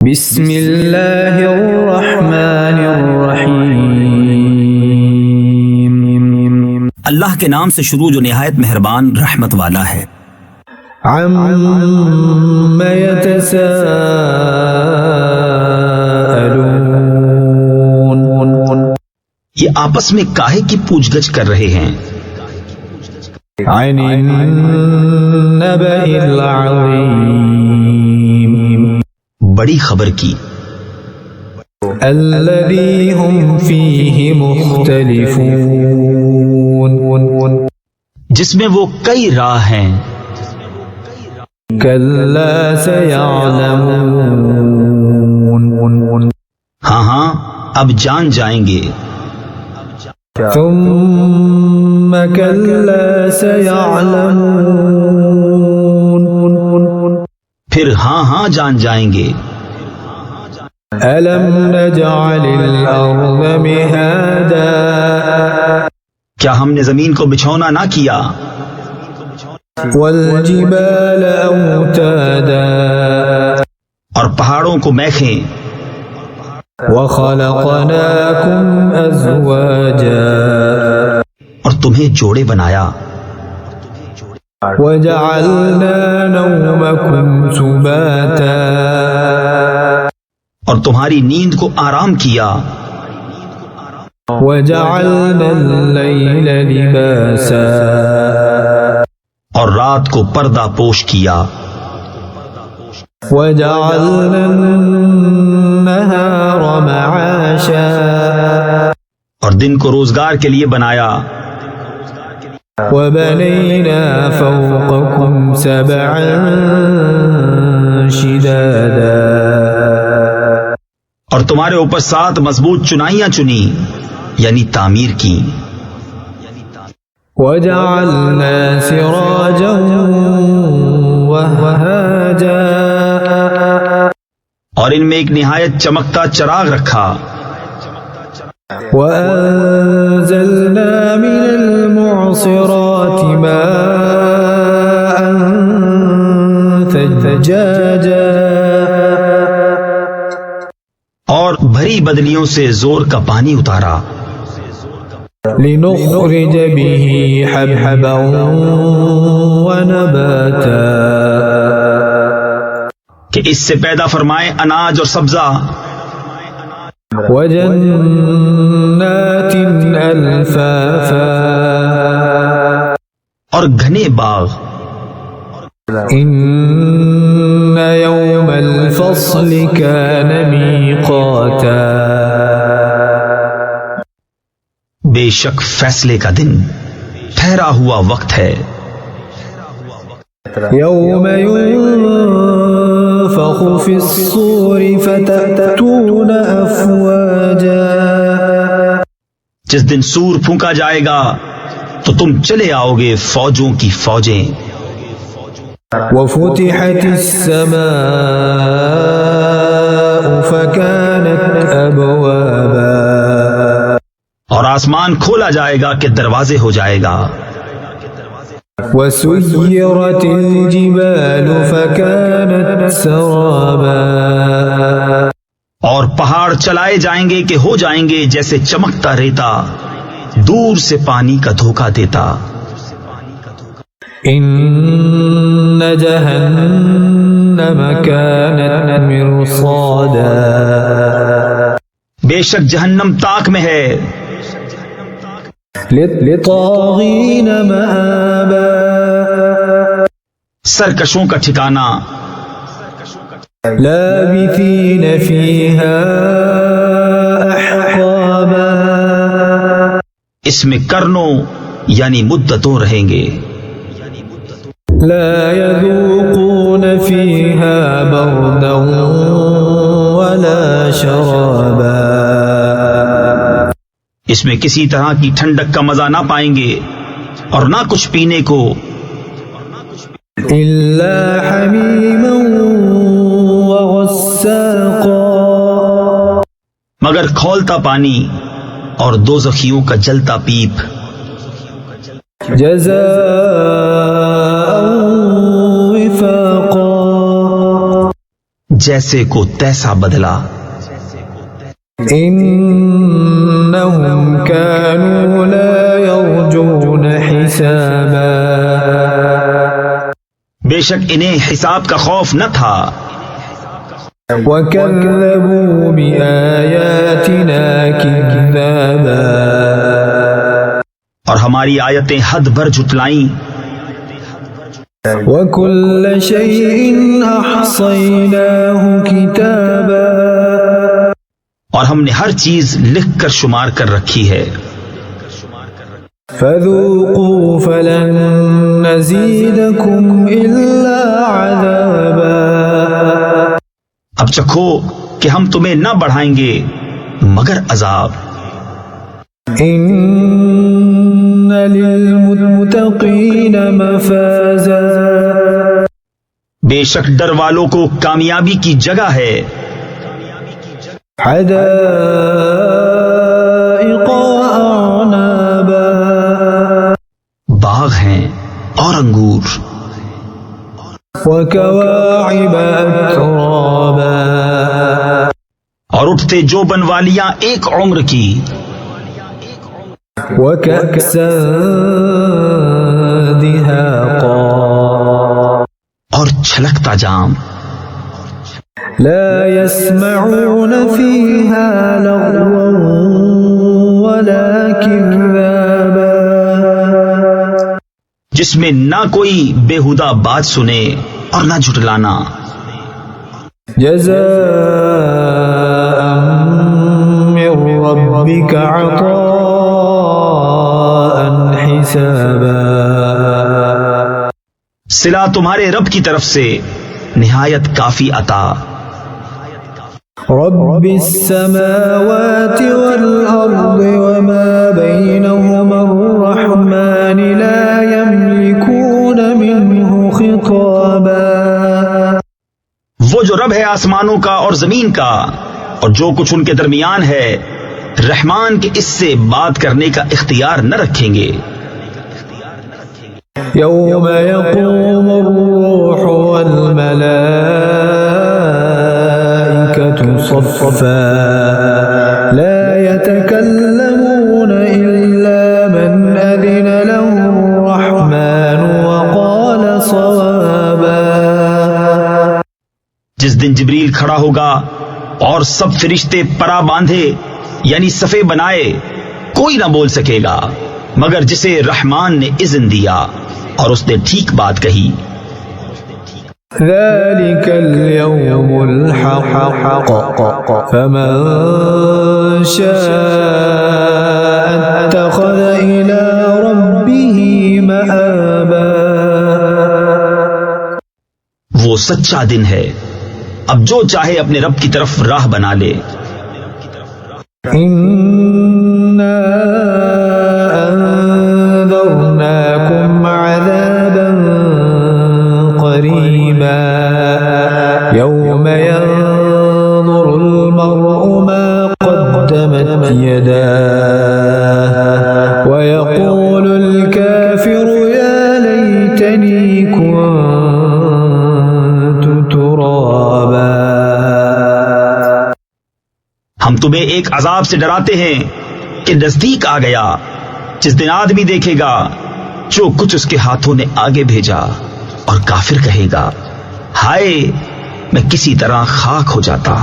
بسم اللہ الرحمن الرحیم، اللہ کے نام سے شروع جو نہایت مہربان رحمت والا ہے۔ عم یتساءلون، یہ آپس میں کاہے کی پوچھ گچھ کر رہے ہیں؟ عن النبأ العظیم، بڑی خبر کی، الذی هم فیہ مختلفون، جس میں وہ کئی راہ ہیں۔ کلا سیعلمون، ہاں اب جان جائیں گے۔ ثم کلا سیعلمون، پھر ہاں جان جائیں گے۔ الم نجعل الارض مہادا، کیا ہم نے زمین کو بچھونا نہ کیا؟ والجبال اوتادا، اور پہاڑوں کو میخیں۔ وخلقناکم ازواجا، اور تمہیں جوڑے بنایا۔ وجعلنا نومکم سباتا، اور تمہاری نیند کو آرام کیا۔ وجعلنا اللیل لباسا، اور رات کو پردہ پوش کیا۔ وجعلنا النہار معاشا، اور دن کو روزگار کے لیے بنایا۔ وبنینا فوقکم سبعا شدادا، اور تمہارے اوپر 7 مضبوط چنائیاں چنی، یعنی تعمیر کی۔ وجعلنا سراجا وہاجا، اور ان میں ایک نہایت چمکتا چراغ رکھا۔ وأنزلنا من المعصرات ماء ثجاجا، اور بھری بدلیوں سے زور کا پانی اتارا۔ لنخرج به حبا ونباتا، کہ اس سے پیدا فرمائے اناج اور سبزہ۔ وجنات الفافا، اور گھنے باغ۔ ان يوم الفصل كان ميقاتا، بے شک فیصلے کا دن ٹھہرا ہوا وقت ہے۔ يوم ينفخ في الصور فتأتون أفواجا، جس دن سور پھونکا جائے گا تو تم چلے آؤ گے فوجوں کی فوجیں۔ وفتحت السماء فكانت أبوابا، اور آسمان کھولا جائے گا کہ دروازے ہو جائے گا۔ وسيرت الجبال فكانت سرابا، اور پہاڑ چلائے جائیں گے کہ ہو جائیں گے جیسے چمکتا ریتا، دور سے پانی کا دھوکا دیتا۔ ان جہنم كانت مرصادا، بے شک جہنم طاق میں ہے، للطاغین مآبا، سرکشوں کا ٹھکانہ۔ لابثین فیہا احقابا، اس میں کرنوں یعنی مدتوں رہیں گے۔ لا يذوقون فيها بردا ولا شرابا، اس میں کسی طرح کی ٹھنڈک کا مزہ نہ پائیں گے اور نہ کچھ پینے کو، الا حمیما وغساقا، مگر کھولتا پانی اور دوزخیوں کا جلتا پیپ۔ جزاء وفاقا، جیسے کو تیسا بدلا۔ إنهم كانوا لا يرجون حسابا بے شک انہیں حساب کا خوف نہ تھا، وكذبوا بآياتنا كذابا اور ہماری آیتیں حد بھر جھٹلائیں، وكل شيء أحصيناه كتابا اور ہم نے ہر چیز لکھ کر شمار کر رکھی ہے۔ فذوقوا فلن نزيدكم إلا عذابا اب چکھو کہ ہم تمہیں نہ بڑھائیں گے مگر عذاب۔ إن للمتقين مفازا بے شک ڈر والوں کو کامیابی کی جگہ ہے، حدائق وأعنابا باغ ہیں اور انگور، وكواعب أترابا اور اٹھتے جو بنوالیاں ایک عمر کی، وكأسا دهاقا اور چھلکتا جام، لا يسمعون فيها لغوا ولا كذابا جس میں نہ کوئی بےہودہ بات سنے اور نہ جھٹلانا، جزاء من ربك عطاء حسابا صلہ تمہارے رب کی طرف سے نہایت کافی عطا۔ رب السماوات والأرض وما بينهما الرحمن لا يملكون منه خطابا وہ جو رب ہے آسمانوں کا اور زمین کا اور جو کچھ ان کے درمیان ہے، رحمان کے اس سے بات کرنے کا اختیار نہ رکھیں گے۔ يوم يقوم الروح والملائكة صفا لا يتكلمون إلا من أذن له الرحمن وقال صوابا جس دن جبریل کھڑا ہوگا اور سب فرشتے پرا باندھے یعنی صفے بنائے، کوئی نہ بول سکے گا مگر جسے رحمان نے اذن دیا اور اس نے ٹھیک بات کہی۔ ذلك اليوم الحق فمن شاء اتخذ إلى ربه مآبا وہ سچا دن ہے، اب جو چاہے اپنے رب کی طرف راہ بنا لے۔ إنا أنذرناكم عذابا قريبا يوم ينظر المرء ما قدمت يداه ويقول الكافر يا ليتني كنت ترابا ہم تمہیں ایک عذاب سے ڈراتے ہیں کہ نزدیک آ گیا، جس دن آدمی دیکھے گا جو کچھ اس کے ہاتھوں نے آگے بھیجا، اور کافر کہے گا ہائے میں کسی طرح خاک ہو جاتا۔